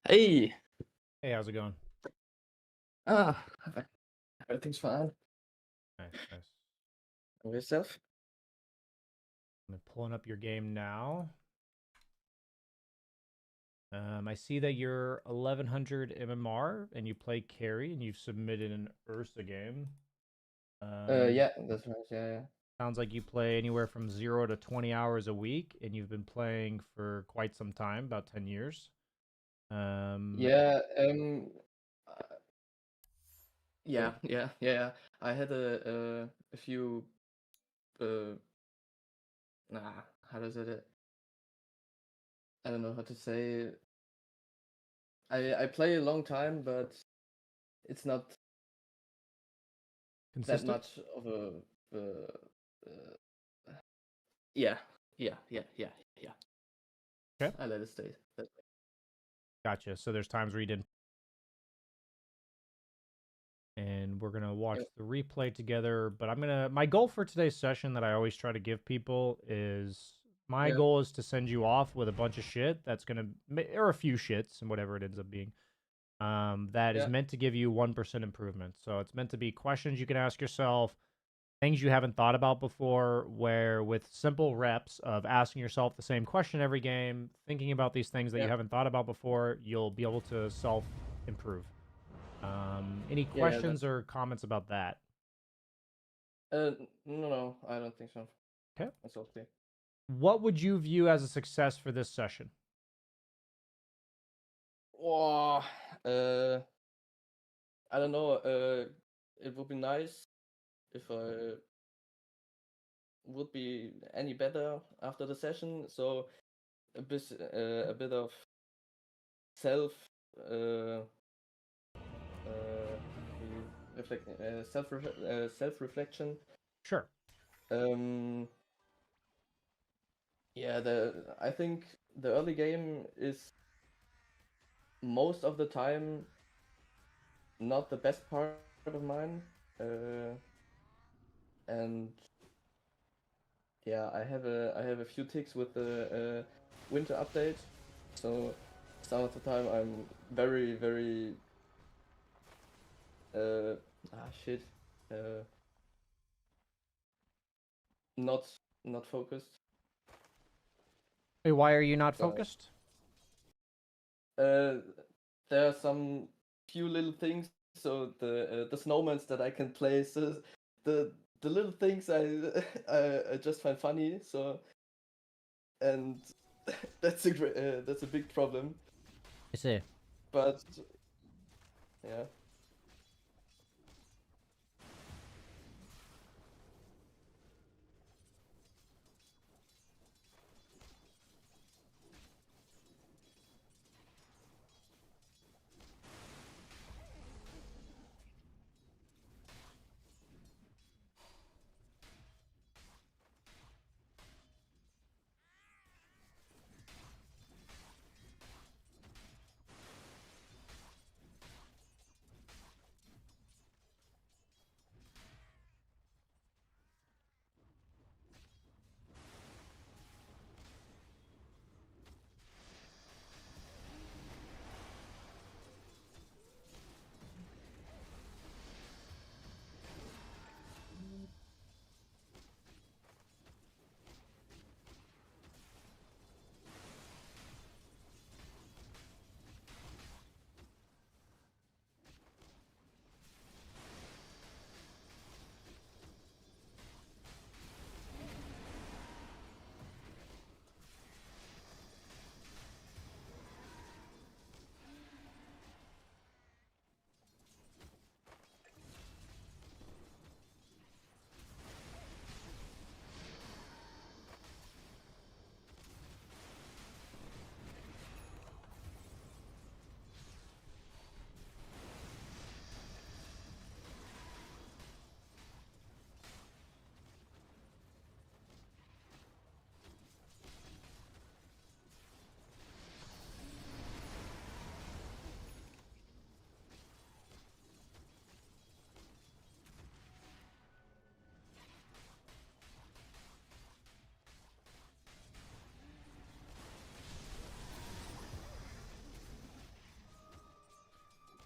Hey. Hey, how's it going? Ah, everything's fine. Nice, nice. And yourself? I'm pulling up your game now. I see that you're 1100 MMR and you play carry and you've submitted an Ursa game. Yeah, that's right. Yeah. Sounds like you play anywhere from 0 to 20 hours a week and you've been playing for quite some time, about 10 years. Yeah. Uh, yeah. I had a few. Nah. How does it? I don't know how to say. I play a long time, but it's not that Consistent? much of a. Yeah. Yeah. Okay. I let it stay. Gotcha. So there's times where you didn't. And we're gonna watch the replay together. But my goal for today's session that I always try to give people is my goal is to send you off with a bunch of shit that's gonna or a few shits and whatever it ends up being. That is meant to give you 1% improvement. So it's meant to be questions you can ask yourself, things you haven't thought about before, where with simple reps of asking yourself the same question every game, thinking about these things that you haven't thought about before, you'll be able to self improve. Any questions or comments about that? No, I don't think so. Okay. That's all clear. What would you view as a success for this session? Oh, I don't know. It would be nice if I would be any better after the session. So a bit of self, uh, self reflection. Sure. Yeah, I think the early game is most of the time not the best part of mine, and yeah, I have a few ticks with the winter update. So some of the time I'm very shit uh not not focused. Hey, why are you not So focused? there are some few little things. So the snowmans that I can place, the little things I just find funny. So and that's a big problem. I see. But yeah.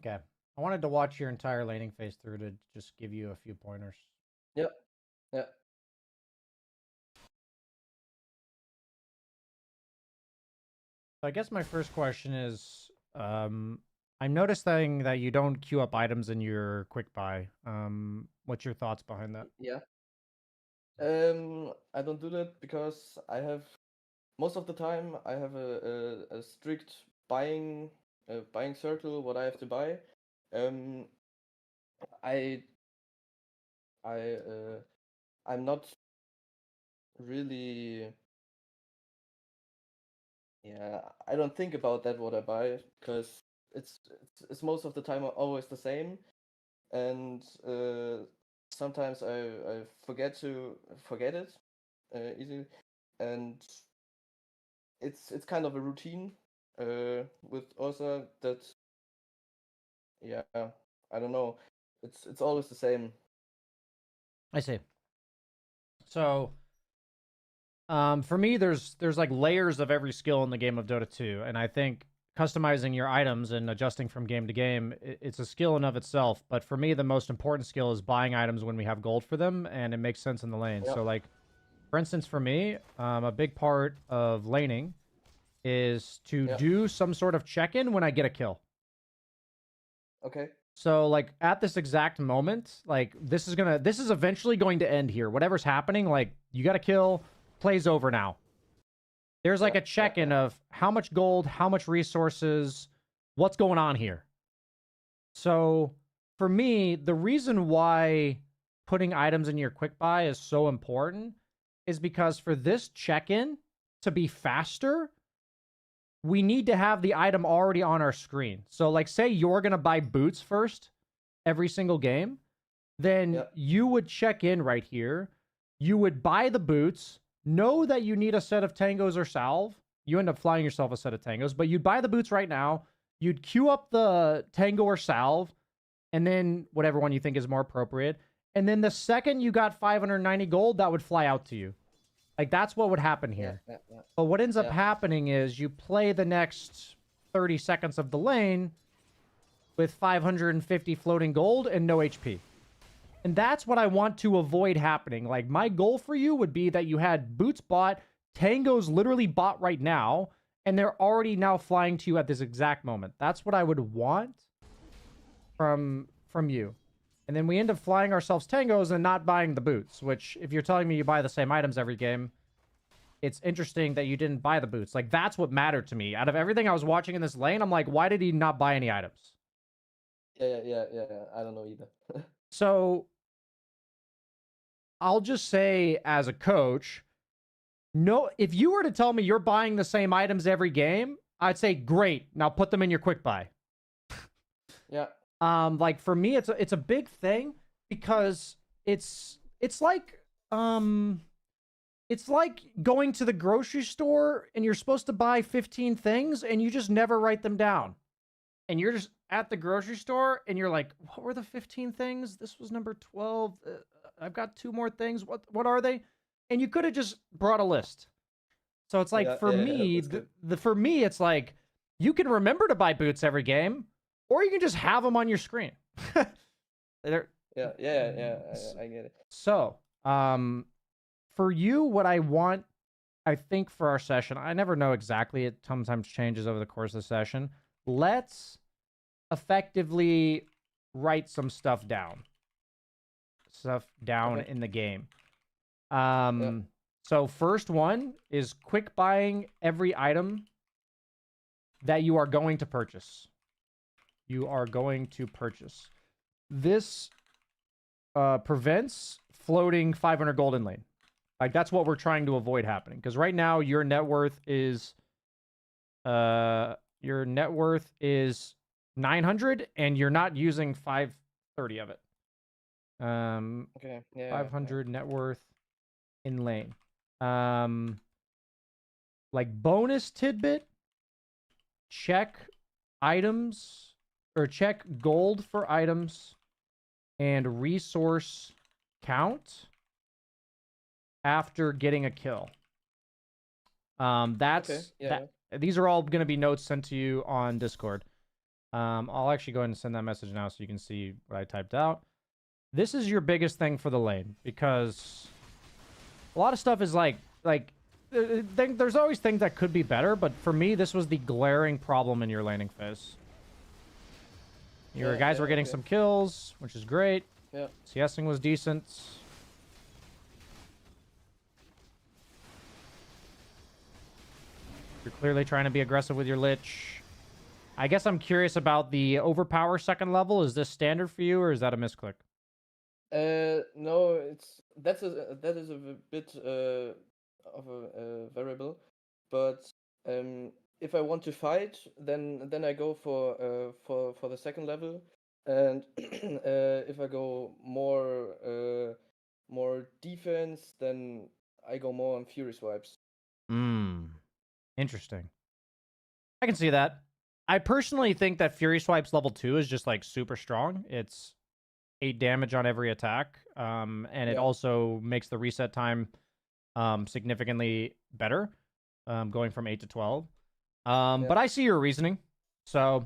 Okay. I wanted to watch your entire laning phase through to just give you a few pointers. Yep. Yeah. I guess my first question is, I'm noticing that you don't queue up items in your quick buy. What's your thoughts behind that? Yeah. I don't do that because I have most of the time I have a strict buying circle what I have to buy. Um, I I I'm not really, yeah, I don't think about that what I buy because it's most of the time always the same, and sometimes I forget it easily, and it's kind of a routine with Ursa that, yeah, I don't know, it's always the same. I see. So, for me, there's like layers of every skill in the game of Dota 2, and I think customizing your items and adjusting from game to game, it's a skill in of itself. But for me, the most important skill is buying items when we have gold for them, and it makes sense in the lane. Yeah. So, like, for instance, for me, a big part of laning is to Yeah. do some sort of check-in when I get a kill. Okay. So, like, at this exact moment, like, this is eventually going to end here. Whatever's happening, like, you got a kill, play's over now. There's like a check-in of how much gold, how much resources, what's going on here. So, for me, the reason why putting items in your quick buy is so important is because for this check-in to be faster, we need to have the item already on our screen. So, like, say you're going to buy boots first every single game, then you would check in right here. You would buy the boots, know that you need a set of tangos or salve. You end up flying yourself a set of tangos, but you'd buy the boots right now. You'd queue up the tango or salve, and then whatever one you think is more appropriate. And then the second you got 590 gold, that would fly out to you. Like, that's what would happen here. But what ends up happening is you play the next 30 seconds of the lane with 550 floating gold and no HP. And that's what I want to avoid happening. Like, my goal for you would be that you had boots bought, tangos literally bought right now, and they're already now flying to you at this exact moment. That's what I would want from you. And then we end up flying ourselves tangos and not buying the boots, which, if you're telling me you buy the same items every game, it's interesting that you didn't buy the boots. Like, that's what mattered to me. Out of everything I was watching in this lane, I'm like, why did he not buy any items? Yeah. I don't know either. So, I'll just say, as a coach, no, if you were to tell me you're buying the same items every game, I'd say, great, now put them in your quick buy. Yeah. Like, for me, it's a big thing because it's like going to the grocery store and you're supposed to buy 15 things and you just never write them down. And you're just at the grocery store and you're like, what were the 15 things? This was number 12. I've got 2 more things. What are they? And you could have just brought a list. So it's like, for me, for me, it's like, you can remember to buy boots every game, or you can just have them on your screen. Yeah, I get it. So, for you, what I want, I think, for our session, I never know exactly. It sometimes changes over the course of the session. Let's effectively write some stuff down. In the game. So first one is quick buying every item that you are going to purchase. This prevents floating 500 gold in lane. Like, that's what we're trying to avoid happening. Because right now, your net worth is 900, and you're not using 530 of it. Okay. Yeah. 500 net worth in lane. Like, bonus tidbit, check items, or check gold for items and resource count after getting a kill. These are all going to be notes sent to you on Discord. I'll actually go ahead and send that message now so you can see what I typed out. This is your biggest thing for the lane, because a lot of stuff is there's always things that could be better, but for me, this was the glaring problem in your laning phase. Your guys were getting some kills, which is great. Yeah. CSing was decent. You're clearly trying to be aggressive with your Lich. I guess I'm curious about the overpower second level. Is this standard for you, or is that a misclick? No, that is a bit of a variable, but if I want to fight, then I go for the second level, and if I go more defense, then I go more on Fury swipes. Interesting. I can see that. I personally think that Fury Swipes level 2 is just like super strong. It's 8 damage on every attack, and it also makes the reset time significantly better, going from 8 to 12. But I see your reasoning, so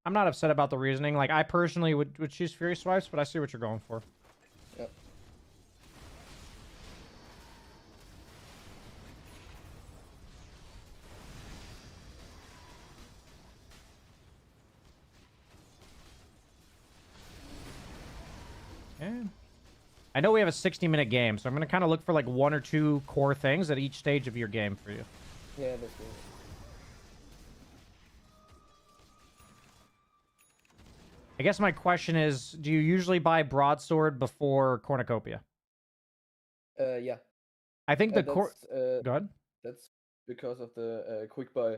I'm not upset about the reasoning. Like, I personally would choose Fury Swipes, but I see what you're going for. Yep. Yeah. I know we have a 60-minute game, so I'm going to kind of look for like 1 or 2 core things at each stage of your game for you. Yeah, that's good. I guess my question is, do you usually buy Broadsword before Cornucopia? Yeah. I think the core... Go ahead. That's because of the quick buy.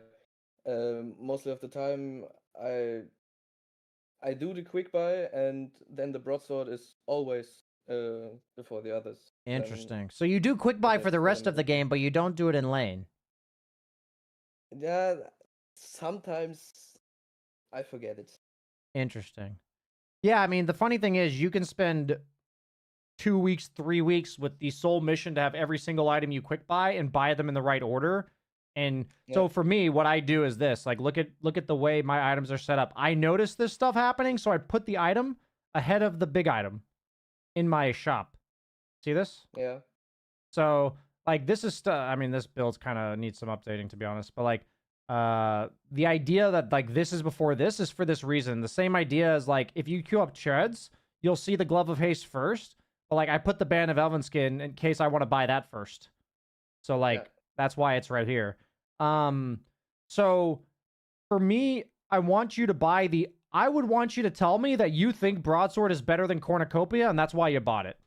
Mostly of the time, I do the quick buy, and then the broadsword is always before the others. Interesting. So you do quick buy for the rest of the game, but you don't do it in lane. Yeah, sometimes I forget it. Interesting. Yeah, I mean, the funny thing is you can spend 2 weeks, 3 weeks with the sole mission to have every single item you quick buy and buy them in the right order. And so for me, what I do is this, like, look at the way my items are set up. I notice this stuff happening, so I put the item ahead of the big item in my shop. See this? Yeah. So, like, this is I mean, this build kind of needs some updating, to be honest, but like, the idea that like this is before this is for this reason. The same idea as like if you queue up treads, you'll see the Glove of Haste first, but like I put the Band of Elven Skin in case I want to buy that first. So like that's why it's right here. So for me, I want you to buy I would want you to tell me that you think Broadsword is better than Cornucopia, and that's why you bought it.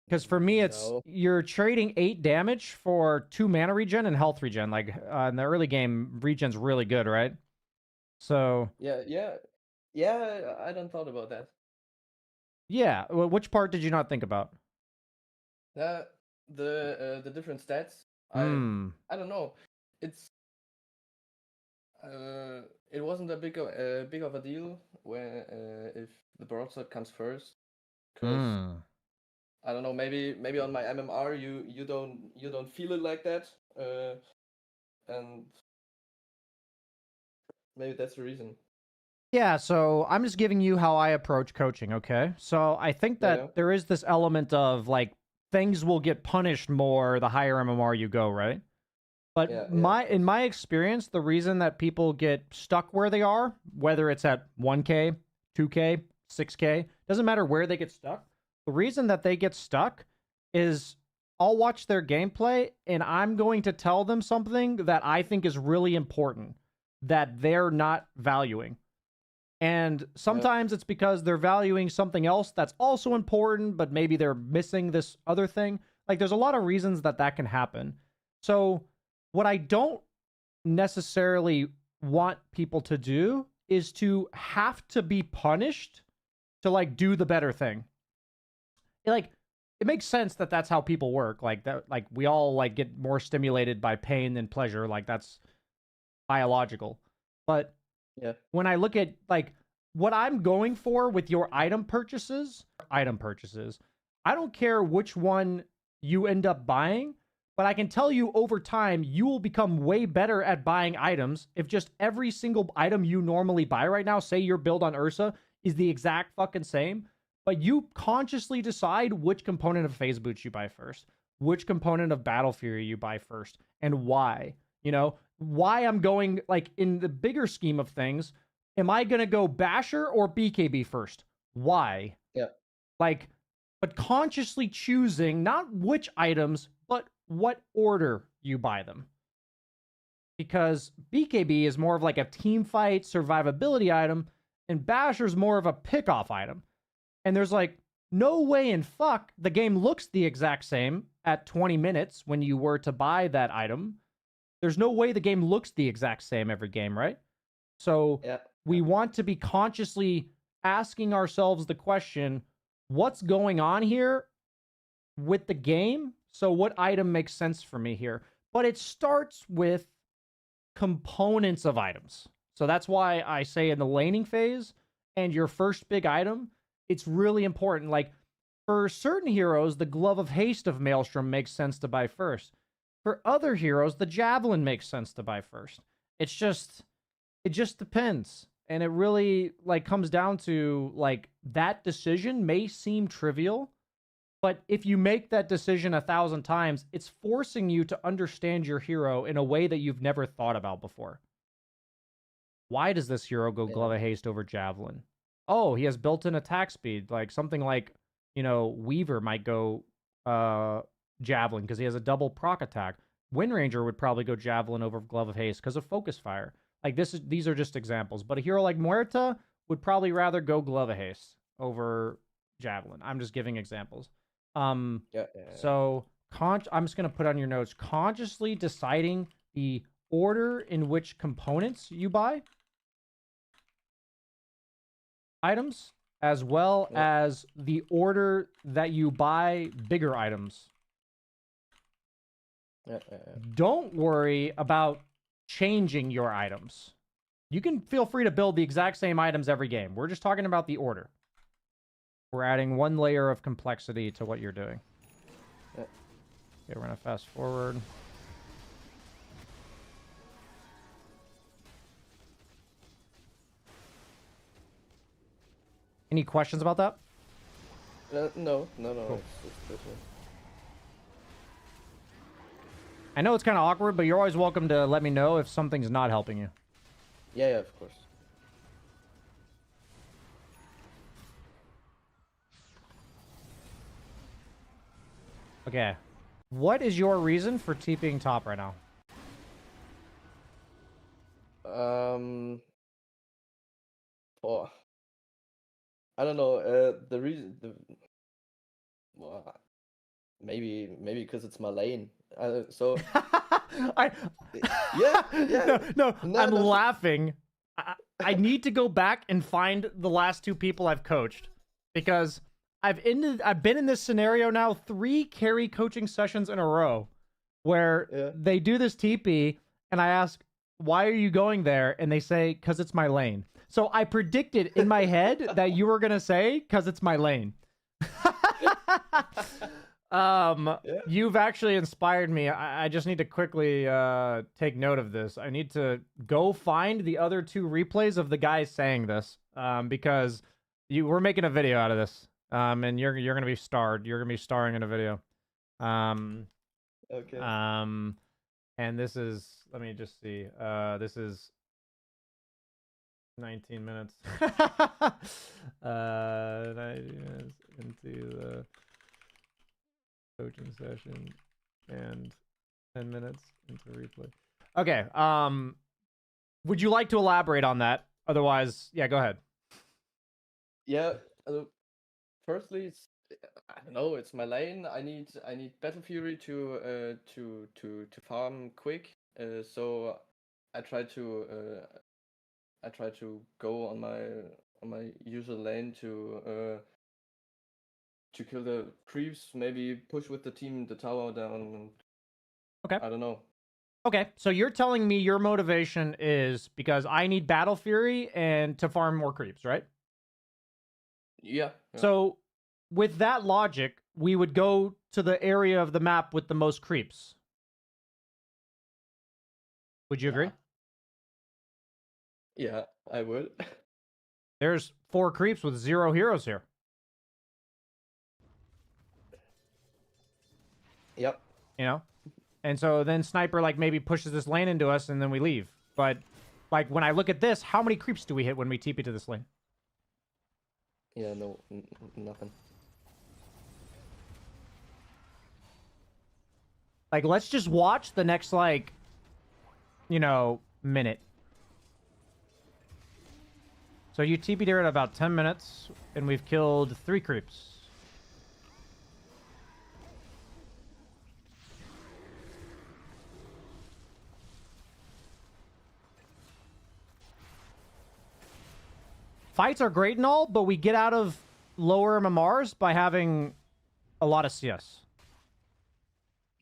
Because for me, it's you're trading 8 damage for 2 mana regen and health regen. Like in the early game, regen's really good, right? So yeah. I don't thought about that. Yeah, well, which part did you not think about? The different stats. I don't know. It wasn't a big of a deal when if the broadsword comes first, because I don't know, maybe on my MMR you don't feel it like that, and maybe that's the reason. Yeah, so I'm just giving you how I approach coaching, okay? So I think that there is this element of like things will get punished more the higher MMR you go, right? But in my experience, the reason that people get stuck where they are, whether it's at 1K, 2K, 6K, doesn't matter where they get stuck. The reason that they get stuck is I'll watch their gameplay and I'm going to tell them something that I think is really important that they're not valuing. And sometimes it's because they're valuing something else that's also important, but maybe they're missing this other thing. Like there's a lot of reasons that can happen. So what I don't necessarily want people to do is to have to be punished to like do the better thing. It makes sense that that's how people work. Like that, like we all like get more stimulated by pain than pleasure. Like that's biological. But when I look at like what I'm going for with your item purchases, I don't care which one you end up buying. But I can tell you over time, you will become way better at buying items if just every single item you normally buy right now, say your build on Ursa, is the exact fucking same, but you consciously decide which component of Phase Boots you buy first, which component of Battle Fury you buy first, and why. You know, why I'm going, like, in the bigger scheme of things, am I going to go Basher or BKB first? Why? Yeah. Like, but consciously choosing not which items, but what order you buy them. Because BKB is more of like a team fight survivability item, and Basher's more of a pick-off item. And there's like no way in fuck the game looks the exact same at 20 minutes when you were to buy that item. There's no way the game looks the exact same every game, right? So we want to be consciously asking ourselves the question, what's going on here with the game? So what item makes sense for me here? But it starts with components of items. So that's why I say in the laning phase and your first big item, it's really important. Like for certain heroes, the Glove of Haste of Maelstrom makes sense to buy first. For other heroes, the Javelin makes sense to buy first. It just depends. And it really like comes down to like that decision may seem trivial, but if you make that decision 1,000 times, it's forcing you to understand your hero in a way that you've never thought about before. Why does this hero go Glove of Haste over Javelin? Oh, he has built-in attack speed. Like something like, you know, Weaver might go Javelin because he has a double proc attack. Windranger would probably go Javelin over Glove of Haste because of Focus Fire. Like these are just examples. But a hero like Muerta would probably rather go Glove of Haste over Javelin. I'm just giving examples. So I'm just gonna put on your notes, consciously deciding the order in which components you buy items, as well as the order that you buy bigger items. Don't worry about changing your items. You can feel free to build the exact same items every game. We're just talking about the order. We're adding one layer of complexity to what you're doing. Okay, we're gonna fast forward. Any questions about that? No. Cool. I know it's kind of awkward, but you're always welcome to let me know if something's not helping you. Yeah, of course. Okay. What is your reason for TPing top right now? I don't know. The reason, maybe because it's my lane. So No, I'm laughing. I need to go back and find the last two people I've coached because I've been in this scenario now 3 carry coaching sessions in a row where they do this TP and I ask, why are you going there? And they say, because it's my lane. So I predicted in my head that you were going to say, because it's my lane. You've actually inspired me. I just need to quickly take note of this. I need to go find the other 2 replays of the guys saying this because we're making a video out of this. And you're going to be starred. You're going to be starring in a video. Okay. And this is, let me just see. This is 19 minutes. 19 minutes into the coaching session and 10 minutes into replay. Okay. Would you like to elaborate on that? Otherwise, yeah, go ahead. Yeah. Firstly, I don't know. It's my lane. I need Battle Fury to farm quick. So I try to go on my usual lane to kill the creeps. Maybe push with the team the tower down. Okay. I don't know. Okay, so you're telling me your motivation is because I need Battle Fury and to farm more creeps, right? Yeah. So with that logic, we would go to the area of the map with the most creeps, Would you agree? Yeah, I would. There's 4 creeps with 0 heroes here. Yep. You know? And so then Sniper, like, maybe pushes this lane into us, and then we leave. But, like, when I look at this, how many creeps do we hit when we TP to this lane? Yeah, no, nothing. Like, let's just watch the next, like, you know, minute. So you TP'd here at about 10 minutes, and we've killed 3 creeps. Fights are great and all, but we get out of lower MMRs by having a lot of CS.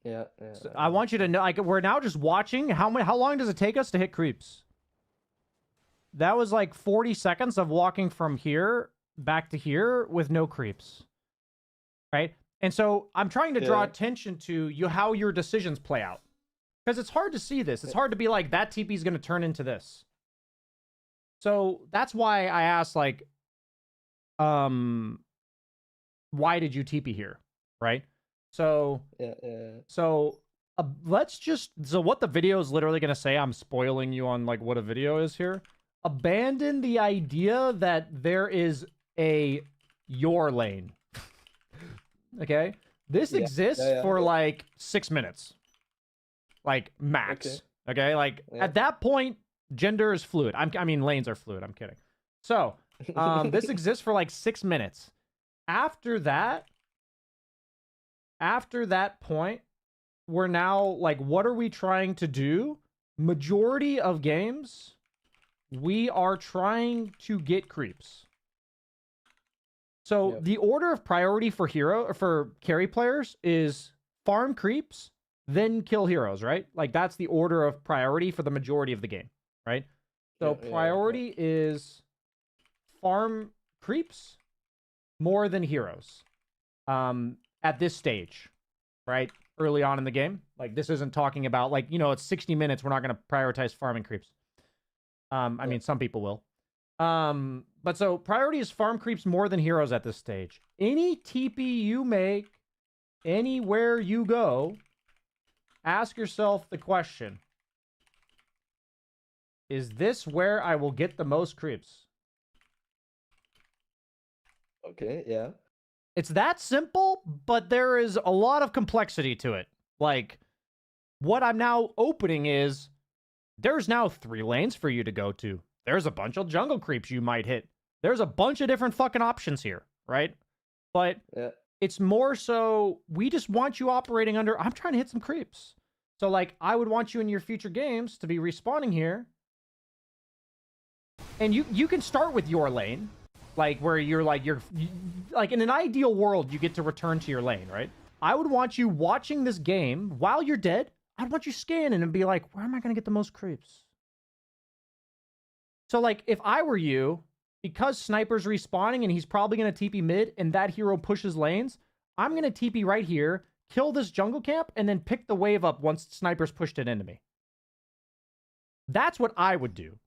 Yeah. So I want you to know, like, we're now just watching. How long does it take us to hit creeps? That was like 40 seconds of walking from here back to here with no creeps. Right? And so I'm trying to draw attention to how your decisions play out. Because it's hard to see this. It's hard to be like, that TP is going to turn into this. So that's why I asked, like, why did you TP here? Right? So, so what the video is literally going to say, I'm spoiling you on, like, what a video is here. Abandon the idea that there is your lane. Okay? This exists for, like, 6 minutes. Like, max. Okay? Like, at that point, gender is fluid. I mean, lanes are fluid. I'm kidding. So, this exists for, like, 6 minutes. After that point, we're now, like, what are we trying to do? Majority of games, we are trying to get creeps. So the order of priority for carry players is farm creeps, then kill heroes, right? Like, that's the order of priority for the majority of the game, right? So priority is farm creeps more than heroes at this stage, right? Early on in the game. Like, this isn't talking about, like, you know, it's 60 minutes. We're not going to prioritize farming creeps. I mean, some people will. But so priority is farm creeps more than heroes at this stage. Any TP you make, anywhere you go, ask yourself the question, is this where I will get the most creeps? Okay, yeah. It's that simple, but there is a lot of complexity to it. Like, what I'm now opening is, there's now 3 lanes for you to go to. There's a bunch of jungle creeps you might hit. There's a bunch of different fucking options here, right? But it's more so, we just want you operating under, I'm trying to hit some creeps. So, like, I would want you in your future games to be respawning here. And you can start with your lane. Like, where you're like, like, in an ideal world, you get to return to your lane, right? I would want you watching this game while you're dead. I'd want you scanning and be like, where am I going to get the most creeps? So, like, if I were you, because Sniper's respawning and he's probably going to TP mid and that hero pushes lanes, I'm going to TP right here, kill this jungle camp, and then pick the wave up once Sniper's pushed it into me. That's what I would do.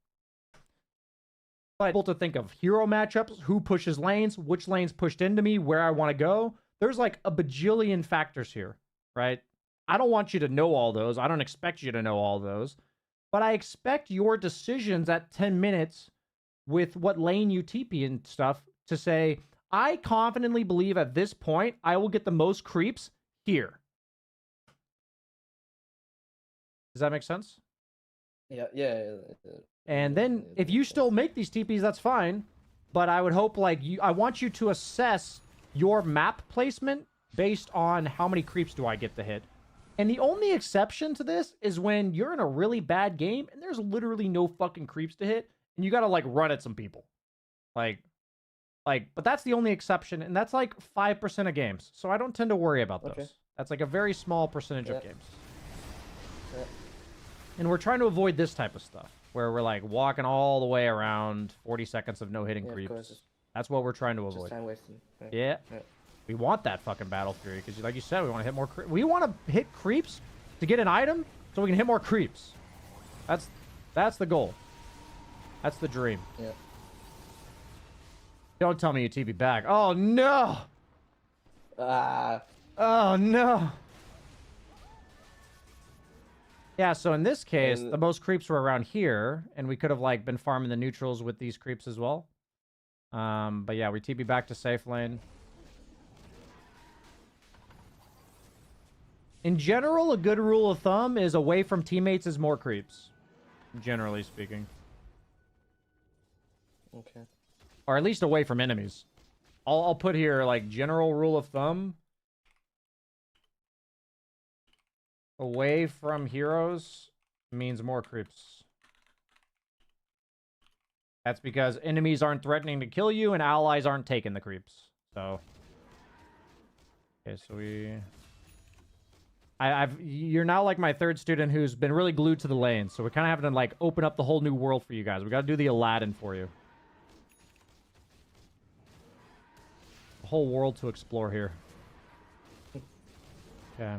But able to think of hero matchups, who pushes lanes, which lanes pushed into me, where I want to go. There's like a bajillion factors here, right? I don't want you to know all those. I don't expect you to know all those. But I expect your decisions at 10 minutes with what lane you TP and stuff to say, I confidently believe at this point, I will get the most creeps here. Does that make sense? Yeah. And then if you still make these TPs, that's fine. But I would hope, like, I want you to assess your map placement based on how many creeps do I get to hit. And the only exception to this is when you're in a really bad game and there's literally no fucking creeps to hit and you gotta, like, run at some people. Like, but that's the only exception, and that's like 5% of games. So I don't tend to worry about those. That's like a very small percentage of games. And we're trying to avoid this type of stuff, where we're like walking all the way around 40 seconds of no hitting creeps. That's what we're trying to avoid. Time wasting. Yeah. We want that fucking battle fury, because like you said, we want to hit more we want to hit creeps to get an item so we can hit more creeps. That's the goal. That's the dream. Yeah. Don't tell me you TP back. Oh no! Ah. Oh no! Yeah, so in this case, the most creeps were around here, and we could have like been farming the neutrals with these creeps as well. But yeah, we TP back to safe lane. In general, a good rule of thumb is away from teammates is more creeps. Generally speaking. Okay. Or at least away from enemies. I'll put here, like, general rule of thumb. Away from heroes means more creeps. That's because enemies aren't threatening to kill you and allies aren't taking the creeps. So. Okay, so we... You're now like my third student who's been really glued to the lane. So we're kind of having to, like, open up the whole new world for you guys. We got to do the Aladdin for you. A whole world to explore here. Okay.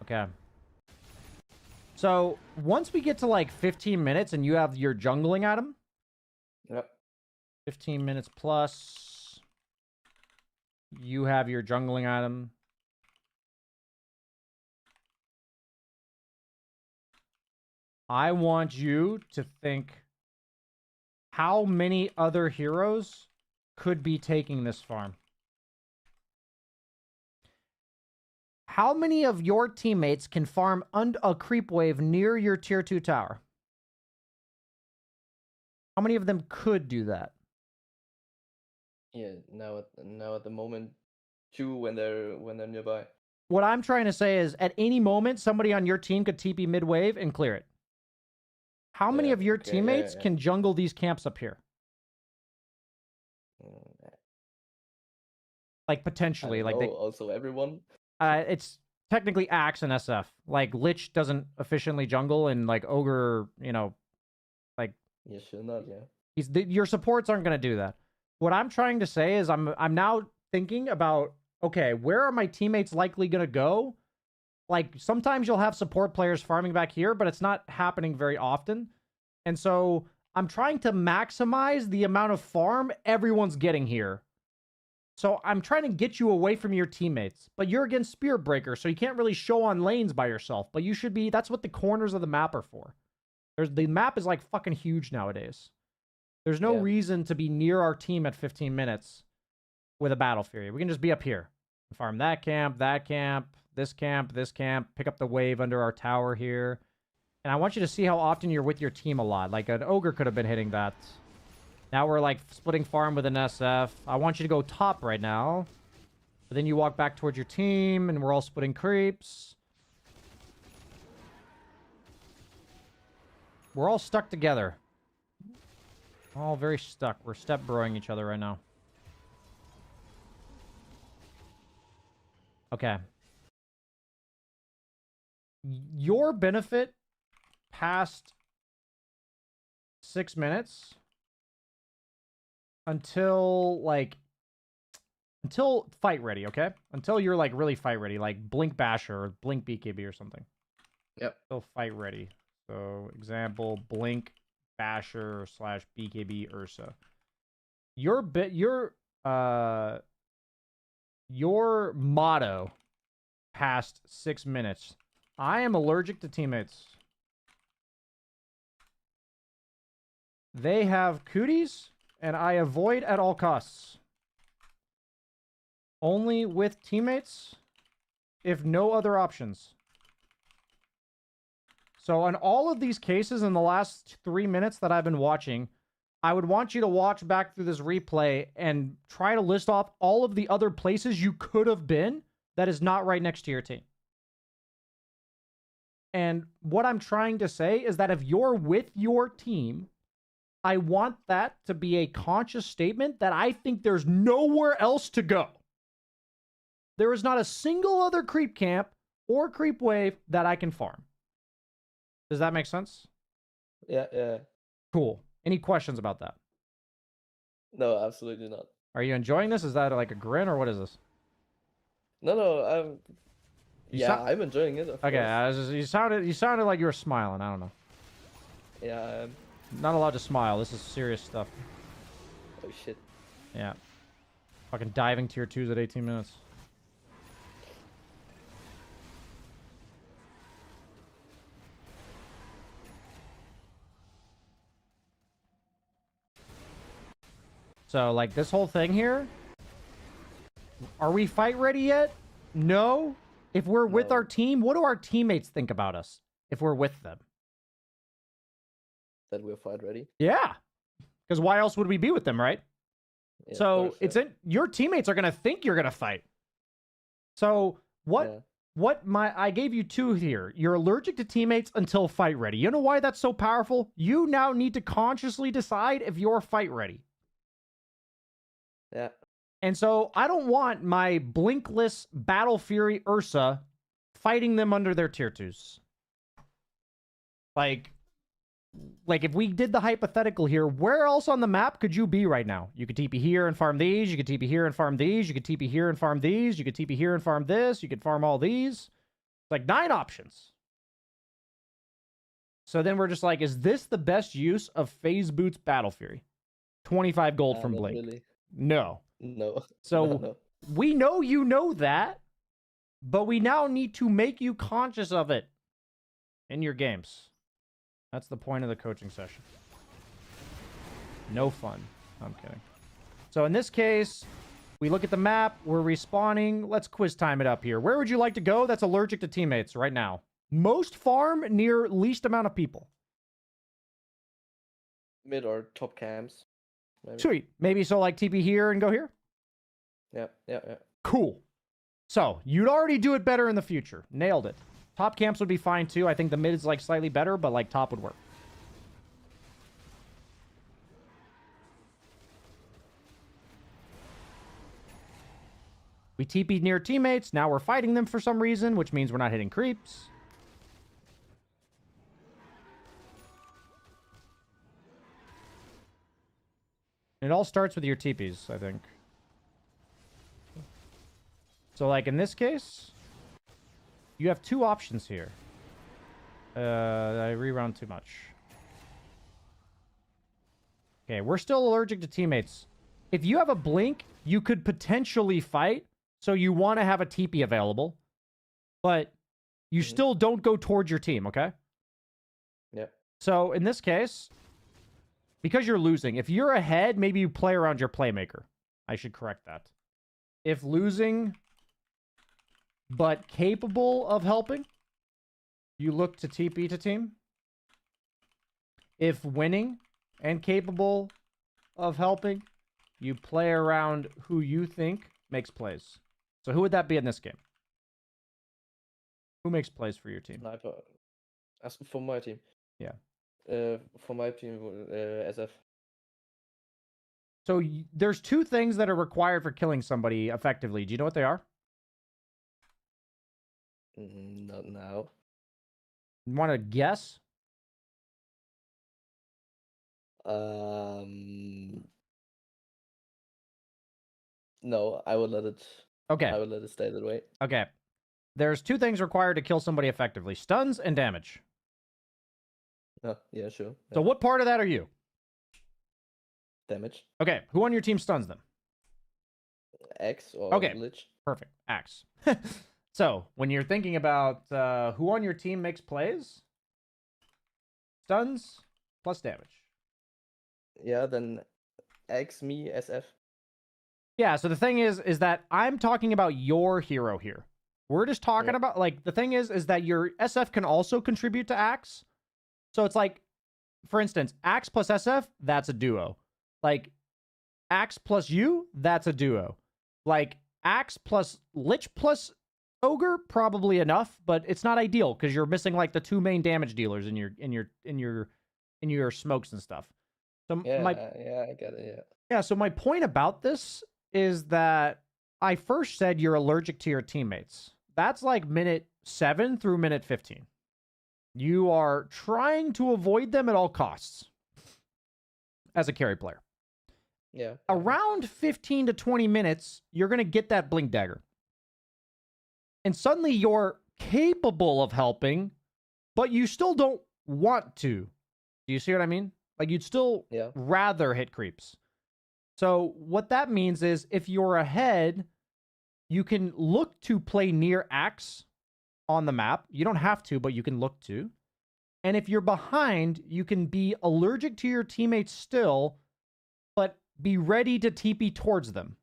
Okay. So, once we get to like 15 minutes and you have your jungling item. Yep. 15 minutes plus. You have your jungling item. I want you to think how many other heroes could be taking this farm. How many of your teammates can farm a creep wave near your tier 2 tower? How many of them could do that? Yeah, now at the moment, 2 when they're nearby. What I'm trying to say is at any moment somebody on your team could TP mid wave and clear it. How many of your teammates can jungle these camps up here? Like potentially, like also everyone. It's technically Axe and SF. Like Lich doesn't efficiently jungle, and like Ogre, you know, like Yeah, sure not. Yeah. Your supports aren't gonna do that. What I'm trying to say is I'm now thinking about, okay, where are my teammates likely gonna go? Like sometimes you'll have support players farming back here, but it's not happening very often. And so I'm trying to maximize the amount of farm everyone's getting here. So I'm trying to get you away from your teammates, but you're against Spirit Breaker, so you can't really show on lanes by yourself, but you should be, that's what the corners of the map are for. The map is like fucking huge nowadays. There's no reason to be near our team at 15 minutes with a Battle Fury. We can just be up here. Farm that camp, this camp, pick up the wave under our tower here. And I want you to see how often you're with your team a lot. Like an Ogre could have been hitting that. Now we're like splitting farm with an SF. I want you to go top right now. But then you walk back towards your team and we're all splitting creeps. We're all stuck together. All very stuck. We're step broing each other right now. Okay. Your benefit past 6 minutes until fight ready, okay? Until you're like really fight ready, like Blink Basher or Blink BKB or something. Yep. Until fight ready. So example, Blink Basher / BKB Ursa. Your motto past 6 minutes. I am allergic to teammates. They have cooties, and I avoid at all costs. Only with teammates, if no other options. So in all of these cases in the last 3 minutes that I've been watching, I would want you to watch back through this replay and try to list off all of the other places you could have been that is not right next to your team. And what I'm trying to say is that if you're with your team, I want that to be a conscious statement that I think there's nowhere else to go. There is not a single other creep camp or creep wave that I can farm. Does that make sense? Yeah. Cool. Any questions about that? No, absolutely not. Are you enjoying this? Is that like a grin or what is this? No, yeah, So I'm enjoying it, of course. you sounded like you were smiling. I don't know. Yeah, Not allowed to smile. This is serious stuff. oh shit. Yeah. Fucking diving tier 2s at 18 minutes. So, like, this whole thing here, are we fight ready yet? No. If we're with No. our team, what do our teammates think about us if we're with them? That we're fight ready. Yeah. Because why else would we be with them, right? Yeah, So of course, it's in your teammates are gonna think you're gonna fight. So what I gave you 2 here. You're allergic to teammates until fight ready. You know why that's so powerful? You now need to consciously decide if you're fight ready. Yeah. And so I don't want my blinkless Battle Fury Ursa fighting them under their tier 2s. Like if we did the hypothetical here, where else on the map could you be right now? You could TP here and farm these. You could TP here and farm these. You could TP here and farm these. You could TP here and farm this. You could farm all these. It's like 9 options. So then we're just like, is this the best use of FaZe Boots Battle Fury? 25 gold from Blink. Really. No. No. So no. we know you know that, but we now need to make you conscious of it in your games. That's the point of the coaching session. No fun. I'm kidding. So in this case, we look at the map. We're respawning. Let's quiz time it up here. Where would you like to go that's allergic to teammates right now? Most farm near least amount of people. Mid or top camps. Maybe. Sweet. Maybe so like TP here and go here? Yeah. Cool. So you'd already do it better in the future. Nailed it. Top camps would be fine too. I think the mid is like slightly better, but like top would work. We TP'd near teammates. Now we're fighting them for some reason, which means we're not hitting creeps. It all starts with your TPs, I think. So like in this case, you have 2 options here. I reround too much. Okay, we're still allergic to teammates. If you have a blink, you could potentially fight, so you want to have a TP available, but you still don't go towards your team, okay? Yep. So in this case, because you're losing, if you're ahead, maybe you play around your playmaker. I should correct that. If losing, but capable of helping, you look to TP to team. If winning and capable of helping, you play around who you think makes plays. So who would that be in this game? Who makes plays for your team? Sniper. As for my team. Yeah. For my team, SF. So there's 2 things that are required for killing somebody effectively. Do you know what they are? Not now. You want to guess? No, I will let it. Okay. I will let it stay that way. Okay. There's 2 things required to kill somebody effectively: stuns and damage. Oh, yeah, sure. Yeah. So what part of that are you? Damage. Okay. Who on your team stuns them? X or Okay. Lich. Perfect. Axe. So when you're thinking about who on your team makes plays, stuns plus damage. Yeah, then X, me, SF. Yeah, so the thing is that I'm talking about your hero here. We're just talking about, like, the thing is that your SF can also contribute to Axe. So it's like, for instance, Axe plus SF, that's a duo. Like, Axe plus you, that's a duo. Like, Axe plus Lich plus Ogre, probably enough, but it's not ideal because you're missing like the 2 main damage dealers in your smokes and stuff. So yeah, I get it. Yeah. Yeah, so my point about this is that I first said you're allergic to your teammates. That's like minute 7 through minute 15. You are trying to avoid them at all costs as a carry player. Yeah. Around 15 to 20 minutes, you're going to get that blink dagger. And suddenly you're capable of helping, but you still don't want to. Do you see what I mean? Like, you'd still rather hit creeps. So what that means is if you're ahead, you can look to play near axe on the map. You don't have to, but you can look to. And if you're behind, you can be allergic to your teammates still, but be ready to TP towards them.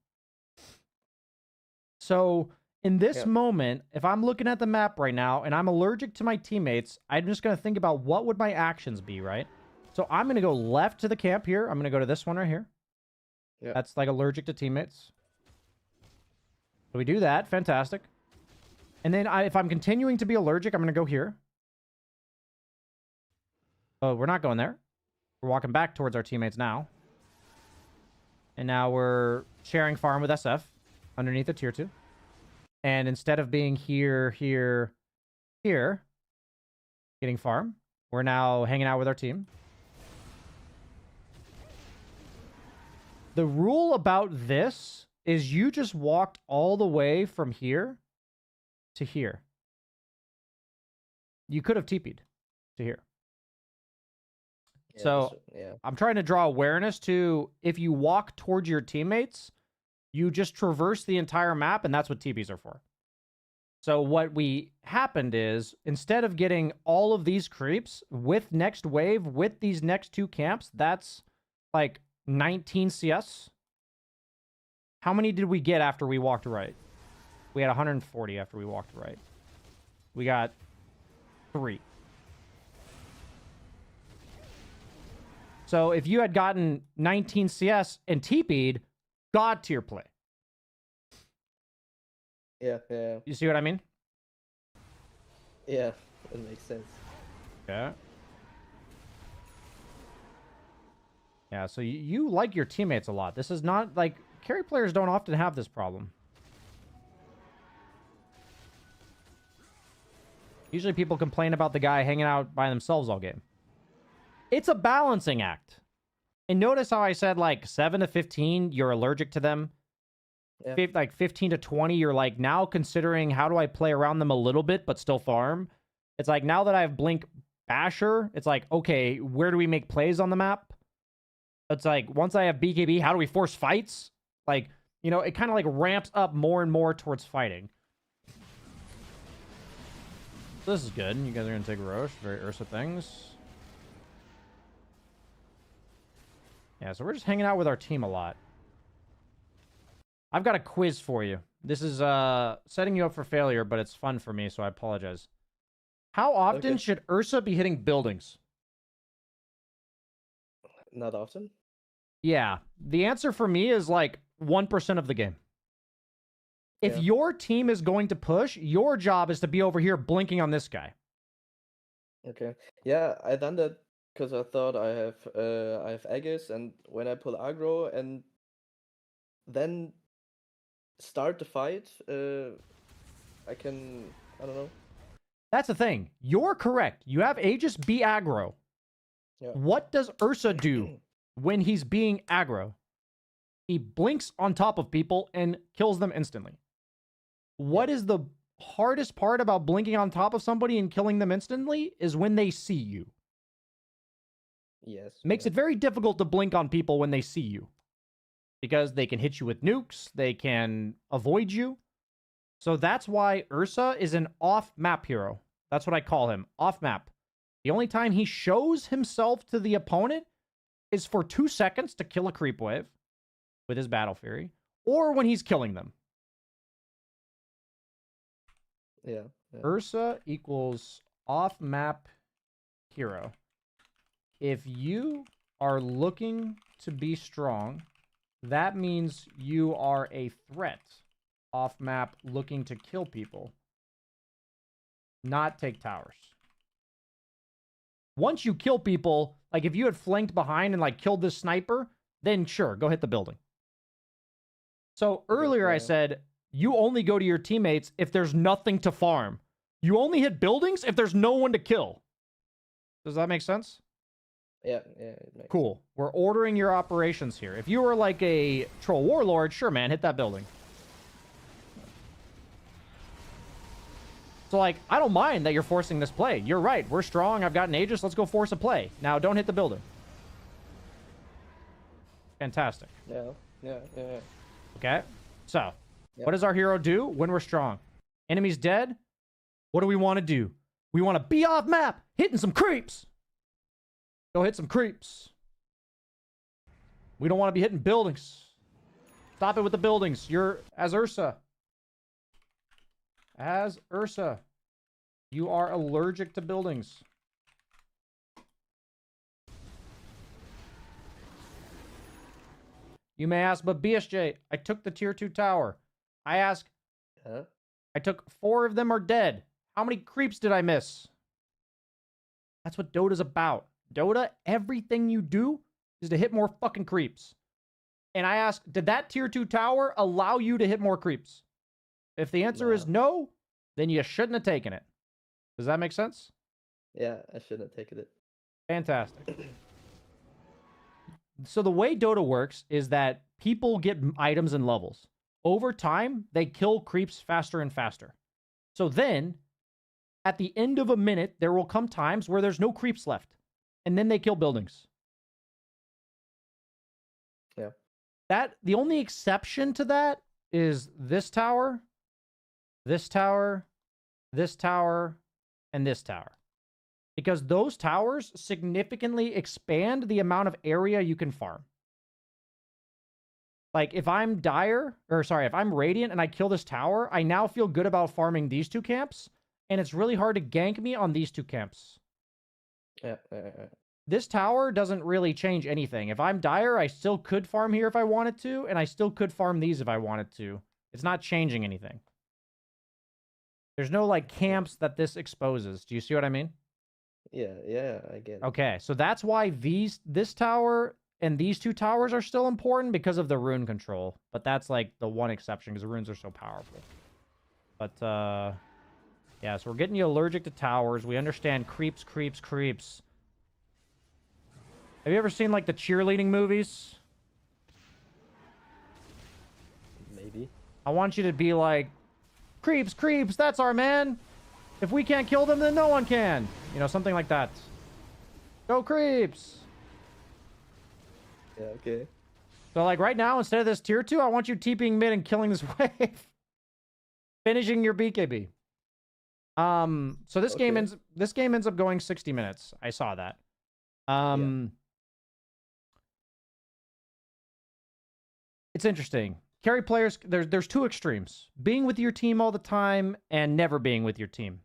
So in this moment, if I'm looking at the map right now and I'm allergic to my teammates, I'm just going to think about what would my actions be, right? So I'm going to go left to the camp here. I'm going to go to this one right here. Yeah. That's like allergic to teammates. So we do that. Fantastic. And then if I'm continuing to be allergic, I'm going to go here. Oh, we're not going there. We're walking back towards our teammates now. And now we're sharing farm with SF underneath the tier 2. And instead of being here, getting farm, we're now hanging out with our team. The rule about this is you just walked all the way from here to here. You could have TP'd to here. So I'm trying to draw awareness to if you walk towards your teammates, you just traverse the entire map, and that's what TPs are for. So what happened is, instead of getting all of these creeps with next wave, with these next 2 camps, that's like 19 CS. How many did we get after we walked right? We had 140 after we walked right. We got 3. So if you had gotten 19 CS and TP'd, God tier play. Yeah. You see what I mean? Yeah, it makes sense. Yeah. Yeah, so you like your teammates a lot. This is not like carry players don't often have this problem. Usually people complain about the guy hanging out by themselves all game. It's a balancing act. And notice how I said like 7 to 15, you're allergic to them. Yeah. Like 15 to 20, you're like now considering how do I play around them a little bit, but still farm. It's like now that I have Blink Basher, it's like, okay, where do we make plays on the map? It's like once I have BKB, how do we force fights? Like, you know, it kind of like ramps up more and more towards fighting. This is good. You guys are going to take Roche. Very Ursa things. Yeah, so we're just hanging out with our team a lot. I've got a quiz for you. This is setting you up for failure, but it's fun for me, so I apologize. How often should Ursa be hitting buildings? Not often? Yeah. The answer for me is like 1% of the game. If your team is going to push, your job is to be over here blinking on this guy. Okay. Yeah, I done that because I thought I have Aegis, and when I pull aggro and then start the fight, I don't know. That's the thing. You're correct. You have Aegis be aggro. Yeah. What does Ursa do when he's being aggro? He blinks on top of people and kills them instantly. What is the hardest part about blinking on top of somebody and killing them instantly is when they see you. Yes. Makes it very difficult to blink on people when they see you. Because they can hit you with nukes, they can avoid you. So that's why Ursa is an off-map hero. That's what I call him, off-map. The only time he shows himself to the opponent is for 2 seconds to kill a creep wave with his Battle Fury, or when he's killing them. Yeah. Ursa equals off-map hero. If you are looking to be strong, that means you are a threat off-map looking to kill people, not take towers. Once you kill people, like if you had flanked behind and like killed this sniper, then sure, go hit the building. So earlier I said, you only go to your teammates if there's nothing to farm. You only hit buildings if there's no one to kill. Does that make sense? Yeah, it makes Cool. We're ordering your operations here. If you were like a troll warlord, sure, man, hit that building. So, like, I don't mind that you're forcing this play. You're right. We're strong. I've got an Aegis. Let's go force a play. Now, don't hit the building. Fantastic. Yeah. Okay? So, Yep. what does our hero do when we're strong? Enemy's dead. What do we want to do? We want to be off map, hitting some creeps. Go hit some creeps. We don't want to be hitting buildings. Stop it with the buildings. You're as Ursa. As Ursa. You are allergic to buildings. You may ask, but BSJ, I took the tier 2 tower. I ask, I took 4 of them are dead. How many creeps did I miss? That's what Dota's about. Dota, everything you do is to hit more fucking creeps. And I ask, did that tier 2 tower allow you to hit more creeps? If the answer is no, then you shouldn't have taken it. Does that make sense? Yeah, I shouldn't have taken it. Fantastic. So the way Dota works is that people get items and levels. Over time, they kill creeps faster and faster. So then, at the end of a minute, there will come times where there's no creeps left. And then they kill buildings. Yeah. The only exception to that is this tower, this tower, this tower, and this tower. Because those towers significantly expand the amount of area you can farm. Like, if I'm if I'm Radiant and I kill this tower, I now feel good about farming these 2 camps, and it's really hard to gank me on these 2 camps. Yeah. This tower doesn't really change anything. If I'm Dire, I still could farm here if I wanted to, and I still could farm these if I wanted to. It's not changing anything. There's no, like, camps that this exposes. Do you see what I mean? Yeah, I get it. Okay, so that's why this tower and these 2 towers are still important because of the rune control. But that's, like, the one exception because the runes are so powerful. But, yeah, so we're getting you allergic to towers. We understand creeps. Have you ever seen, like, the cheerleading movies? Maybe. I want you to be like, creeps, that's our man. If we can't kill them, then no one can. You know, something like that. Go creeps. Yeah, okay. So, like, right now, instead of this tier 2, I want you TPing mid and killing this wave. Finishing your BKB. So this game ends up going 60 minutes. I saw that. It's interesting. Carry players, there's 2 extremes. Being with your team all the time and never being with your team.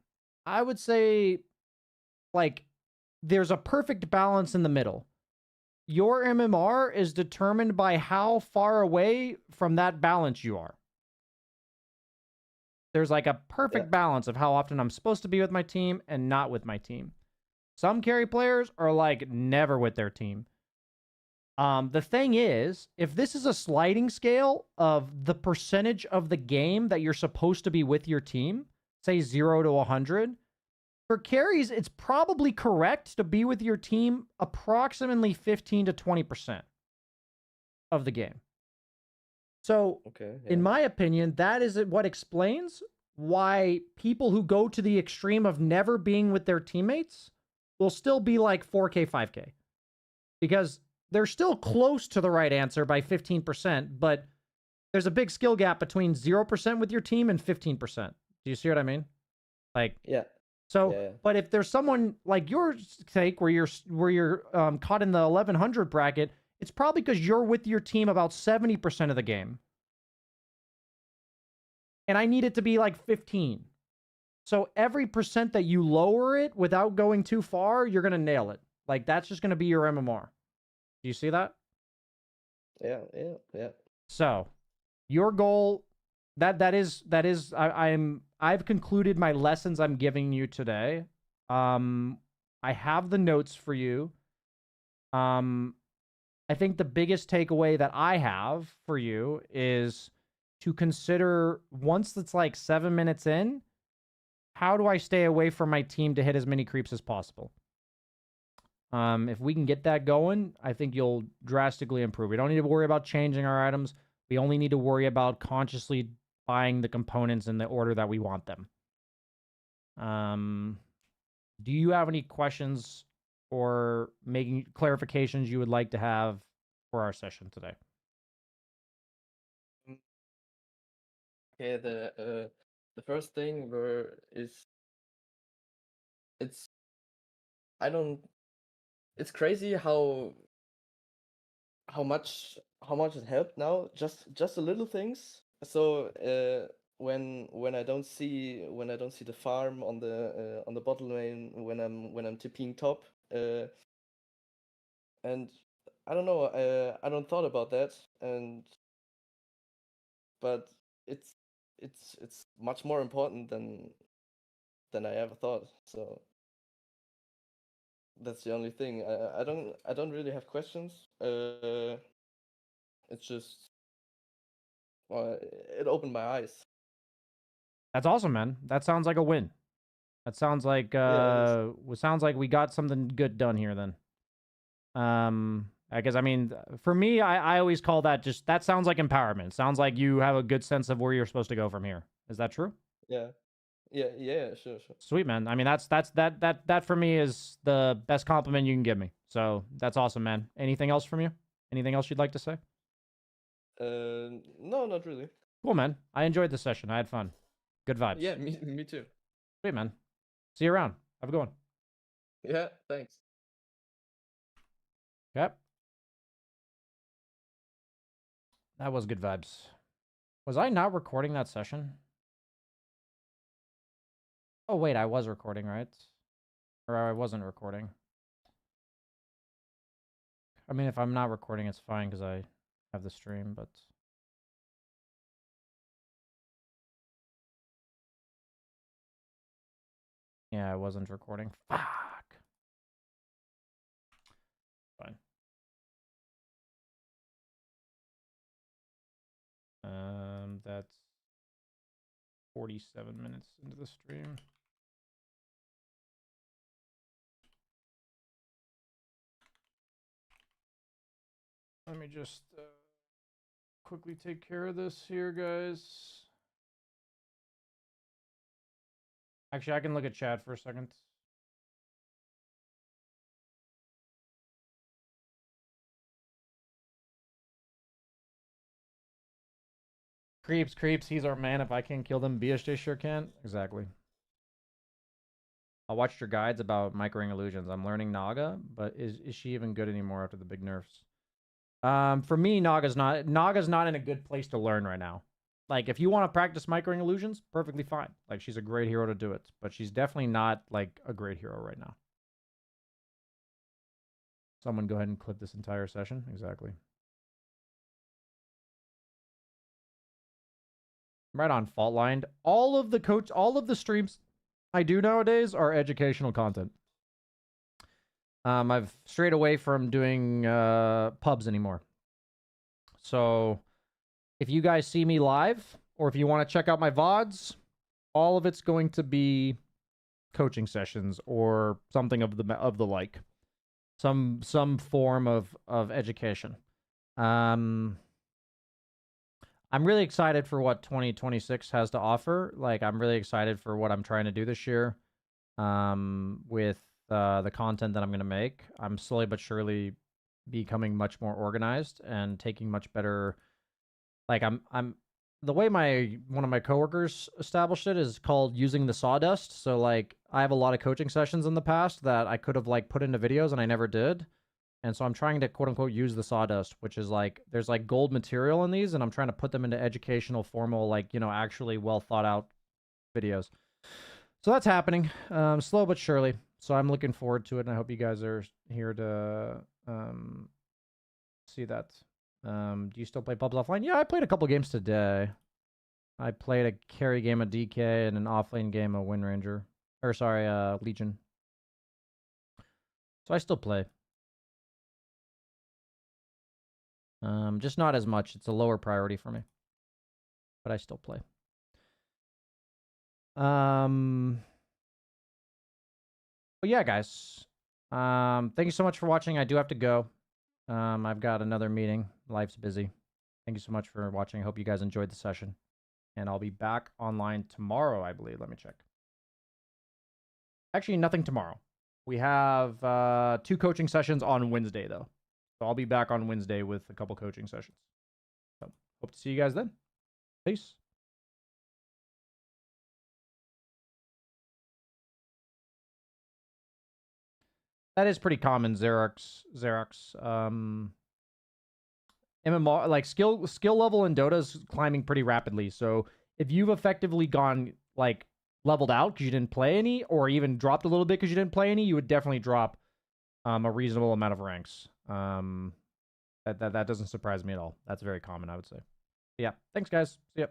I would say, like, there's a perfect balance in the middle. Your MMR is determined by how far away from that balance you are. There's, like, a perfect balance of how often I'm supposed to be with my team and not with my team. Some carry players are, like, never with their team. The thing is, if this is a sliding scale of the percentage of the game that you're supposed to be with your team, say 0 to 100, for carries, it's probably correct to be with your team approximately 15 to 20% of the game. So, in my opinion, that is what explains why people who go to the extreme of never being with their teammates will still be like 4K, 5K. Because they're still close to the right answer by 15%, but there's a big skill gap between 0% with your team and 15%. Do you see what I mean? Like, but if there's someone like your sake where you're caught in the 1100 bracket, it's probably because you're with your team about 70% of the game. And I need it to be like 15. So every percent that you lower it without going too far, you're going to nail it. Like, that's just going to be your MMR. Do you see that? Yeah. So, your goal I've concluded my lessons I'm giving you today. I have the notes for you. I think the biggest takeaway that I have for you is to consider, once it's like 7 minutes in, how do I stay away from my team to hit as many creeps as possible? If we can get that going, I think you'll drastically improve. We don't need to worry about changing our items. We only need to worry about consciously buying the components in the order that we want them. Do you have any questions or making clarifications you would like to have for our session today? Okay, the first thing is it's I don't it's crazy how much it helped now, just the little things. So when I don't see the farm on the bottle lane when I'm tipping top, and I don't know, I don't thought about that, but it's it's much more important than I ever thought. So that's the only thing. I don't really have questions. It's just it opened my eyes. That's awesome, man. That sounds like a win. That sounds like Yeah, sounds like we got something good done here then. I guess I mean for me, I always call that that sounds like empowerment. Sounds like you have a good sense of where you're supposed to go from here. Is that true? yeah, yeah. Sure. Sweet, man. I mean that for me is the best compliment you can give me. So that's awesome, man. Anything else from you? Anything else you'd like to say? No, not really. Cool, man. I enjoyed the session. I had fun. Good vibes. Yeah, me too. Sweet, man. See you around. Have a good one. Yeah, thanks. Yep. That was good vibes. Was I not recording that session? Oh, wait, I was recording, right? Or I wasn't recording. I mean, if I'm not recording, it's fine because I have the stream, but... Yeah, I wasn't recording. Fuck. Fine. That's 47 minutes into the stream. Let me just quickly take care of this here, guys. Actually, I can look at chat for a second. Creeps, he's our man. If I can't kill them, BSJ sure can. Exactly. I watched your guides about microing illusions. I'm learning Naga, but is she even good anymore after the big nerfs? For me, Naga's not in a good place to learn right now. Like, if you want to practice microing illusions, perfectly fine. Like, she's a great hero to do it, but she's definitely not like a great hero right now. Someone go ahead and clip this entire session. Exactly. Right on, fault lined. All of the streams I do nowadays are educational content. I've strayed away from doing pubs anymore. So if you guys see me live, or if you want to check out my VODs, all of it's going to be coaching sessions or something of the like. Some form of education. I'm really excited for what 2026 has to offer. Like, I'm really excited for what I'm trying to do this year. With the content that I'm going to make, I'm slowly but surely becoming much more organized and taking much better. Like, I'm the way one of my coworkers established it is called using the sawdust. So like, I have a lot of coaching sessions in the past that I could have like put into videos and I never did. And so I'm trying to quote unquote use the sawdust, which is like, there's like gold material in these, and I'm trying to put them into educational, formal, like, you know, actually well thought out videos. So that's happening, slow but surely. So I'm looking forward to it, and I hope you guys are here to see that. Do you still play pubs offline? Yeah, I played a couple games today. I played a carry game of DK and an offlane game of Wind Ranger. Or sorry, Legion. So I still play. Just not as much. It's a lower priority for me. But I still play. But yeah, guys. Thank you so much for watching. I do have to go. I've got another meeting. Life's busy. Thank you so much for watching. I hope you guys enjoyed the session. And I'll be back online tomorrow, I believe. Let me check. Actually, nothing tomorrow. We have 2 coaching sessions on Wednesday, though. So I'll be back on Wednesday with a couple coaching sessions. So hope to see you guys then. Peace. That is pretty common, Xerox. MMR, like skill level in Dota is climbing pretty rapidly. So if you've effectively gone like leveled out because you didn't play any, or even dropped a little bit because you didn't play any, you would definitely drop a reasonable amount of ranks. That doesn't surprise me at all. That's very common, I would say. Yeah, thanks guys. See ya.